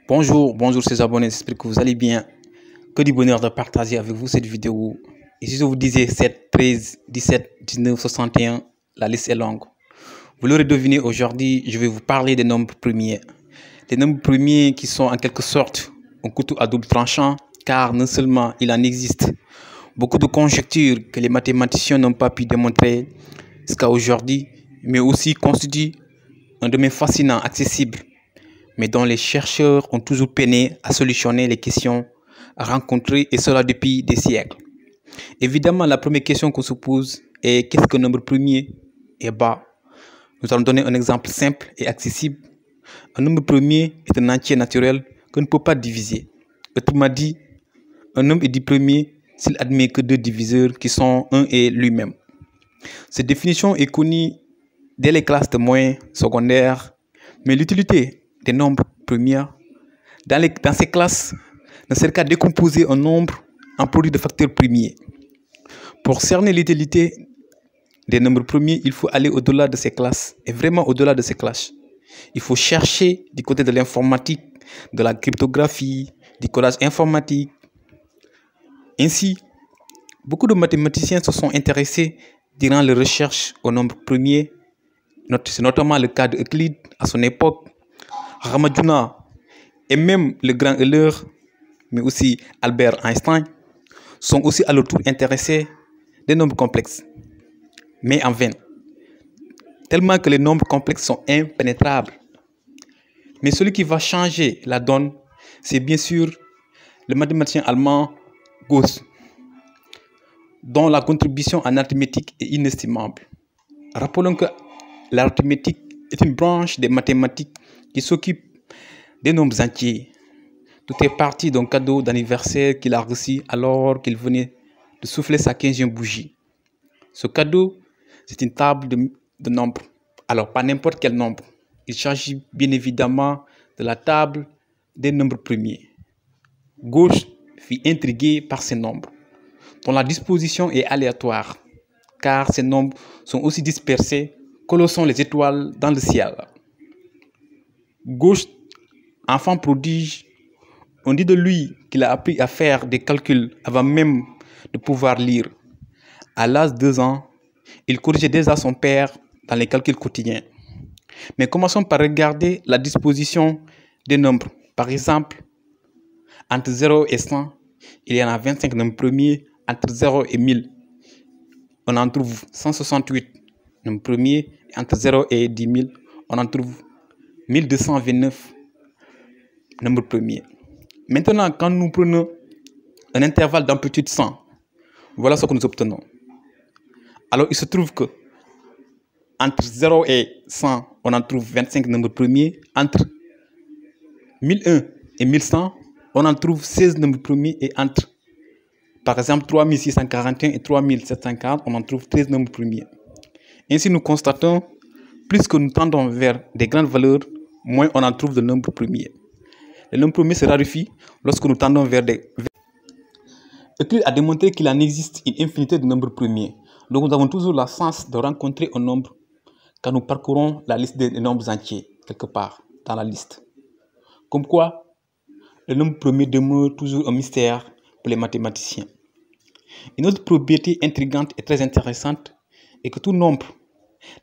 Bonjour ces abonnés, j'espère que vous allez bien. Que du bonheur de partager avec vous cette vidéo. Et si je vous disais 7, 13, 17, 19, 61, la liste est longue. Vous l'aurez deviné, aujourd'hui, je vais vous parler des nombres premiers. Les nombres premiers qui sont en quelque sorte un couteau à double tranchant, car non seulement il en existe beaucoup de conjectures que les mathématiciens n'ont pas pu démontrer jusqu'à aujourd'hui, mais aussi constituent un domaine fascinant, accessible, mais dont les chercheurs ont toujours peiné à solutionner les questions rencontrées, et cela depuis des siècles. Évidemment, la première question qu'on se pose est qu'est-ce qu'un nombre premier? Eh bien, nous allons donner un exemple simple et accessible. Un nombre premier est un entier naturel qu'on ne peut pas diviser. Autrement dit, un nombre est dit premier s'il admet que deux diviseurs qui sont un et lui-même. Cette définition est connue dès les classes de moyens secondaires, mais l'utilité des nombres premiers dans ces classes ne sert qu'à décomposer un nombre en produit de facteurs premiers. Pour cerner l'utilité des nombres premiers, il faut aller au-delà de ces classes, et vraiment au-delà de ces classes. Il faut chercher du côté de l'informatique, de la cryptographie, du codage informatique. Ainsi, beaucoup de mathématiciens se sont intéressés durant les recherches aux nombres premiers. C'est notamment le cas d'Euclide à son époque, Ramadjuna et même le grand Euler, mais aussi Albert Einstein, sont aussi à leur tour intéressés des nombres complexes, mais en vain, tellement que les nombres complexes sont impénétrables. Mais celui qui va changer la donne, c'est bien sûr le mathématicien allemand Gauss, dont la contribution en arithmétique est inestimable. Rappelons que l'arithmétique est une branche des mathématiques qui s'occupe des nombres entiers. Tout est parti d'un cadeau d'anniversaire qu'il a reçu alors qu'il venait de souffler sa 15e bougie. Ce cadeau, c'est une table de nombres. Alors, pas n'importe quel nombre. Il s'agit bien évidemment de la table des nombres premiers. Gauss fut intrigué par ces nombres, dont la disposition est aléatoire, car ces nombres sont aussi dispersés que le sont les étoiles dans le ciel. Gauss, enfant prodige, on dit de lui qu'il a appris à faire des calculs avant même de pouvoir lire. À l'âge de 2 ans, il corrigeait déjà son père dans les calculs quotidiens. Mais commençons par regarder la disposition des nombres. Par exemple, entre 0 et 100, il y en a 25 nombres premiers. Entre 0 et 1000, on en trouve 168 nombres premiers. Et entre 0 et 10 000, on en trouve 1229 nombres premiers. Maintenant, quand nous prenons un intervalle d'amplitude 100, voilà ce que nous obtenons. Alors, il se trouve que entre 0 et 100, on en trouve 25 nombres premiers. Entre 1001 et 1100, on en trouve 16 nombres premiers. Et entre, par exemple, 3641 et 3740, on en trouve 13 nombres premiers. Ainsi, nous constatons, plus que nous tendons vers des grandes valeurs, moins on en trouve de nombres premiers. Les nombres premiers se raréfient lorsque nous tendons vers des... Euclide a démontré qu'il en existe une infinité de nombres premiers. Donc nous avons toujours la chance de rencontrer un nombre quand nous parcourons la liste des nombres entiers, quelque part dans la liste. Comme quoi, le nombre premier demeure toujours un mystère pour les mathématiciens. Une autre propriété intrigante et très intéressante est que tout nombre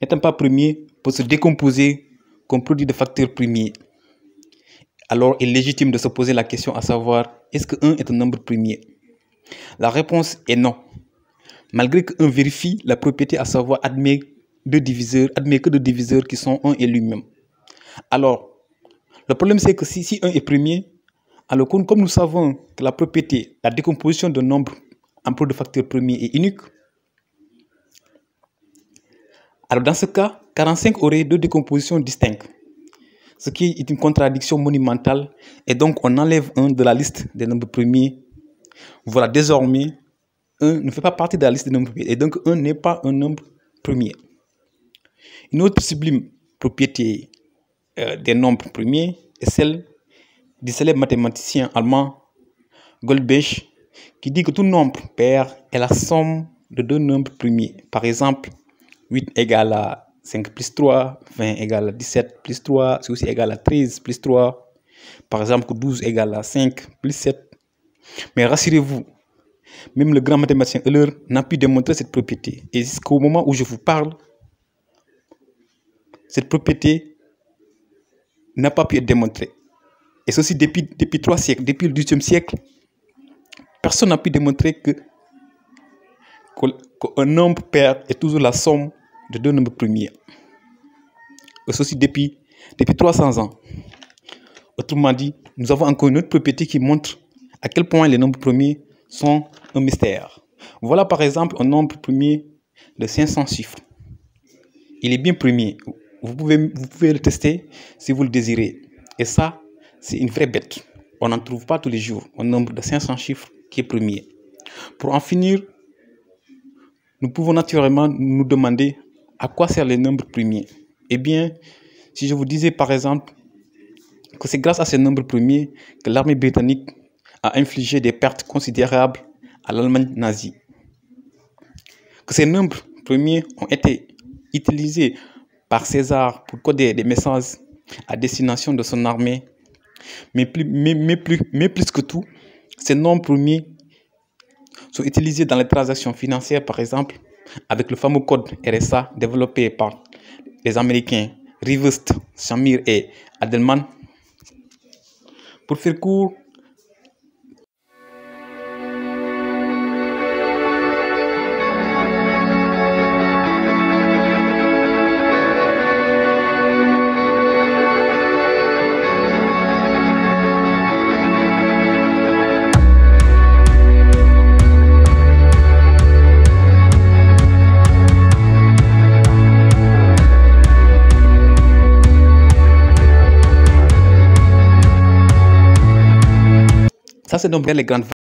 n'étant pas premier peut se décomposer comme produit de facteurs premiers. Alors, il est légitime de se poser la question à savoir, est-ce que 1 est un nombre premier? La réponse est non. Malgré que 1 vérifie la propriété à savoir admet que deux diviseurs qui sont 1 et lui-même. Alors, le problème c'est que si 1 est premier, alors comme nous savons que la propriété, la décomposition d'un nombre en produit de facteurs premiers est unique, alors dans ce cas, 45 aurait deux décompositions distinctes, ce qui est une contradiction monumentale, et donc on enlève 1 de la liste des nombres premiers. Voilà, désormais, 1 ne fait pas partie de la liste des nombres premiers, et donc 1 n'est pas un nombre premier. Une autre sublime propriété des nombres premiers est celle du célèbre mathématicien allemand Goldbach, qui dit que tout nombre pair est la somme de deux nombres premiers. Par exemple, 8 égale à 5 plus 3, 20 égale à 17 plus 3, c'est aussi égal à 13 plus 3. Par exemple, que 12 égale à 5 plus 7. Mais rassurez-vous, même le grand mathématicien Euler n'a pu démontrer cette propriété. Et jusqu'au moment où je vous parle, cette propriété n'a pas pu être démontrée. Et ceci depuis 3 siècles, depuis le XVIIIe siècle, personne n'a pu démontrer qu'un nombre pair est toujours la somme de deux nombres premiers. Et ceci depuis 300 ans. Autrement dit, nous avons encore une autre propriété qui montre à quel point les nombres premiers sont un mystère. Voilà par exemple un nombre premier de 500 chiffres. Il est bien premier. Vous pouvez le tester si vous le désirez. Et ça, c'est une vraie bête. On n'en trouve pas tous les jours un nombre de 500 chiffres qui est premier. Pour en finir, nous pouvons naturellement nous demander à quoi servent les nombres premiers. Eh bien, si je vous disais par exemple que c'est grâce à ces nombres premiers que l'armée britannique a infligé des pertes considérables à l'Allemagne nazie. Que ces nombres premiers ont été utilisés par César pour coder des messages à destination de son armée. Mais plus que tout, ces nombres premiers sont utilisés dans les transactions financières, par exemple, avec le fameux code RSA développé par les Américains Rivest, Shamir et Adelman. Pour faire court, ça c'est donc bien les grandes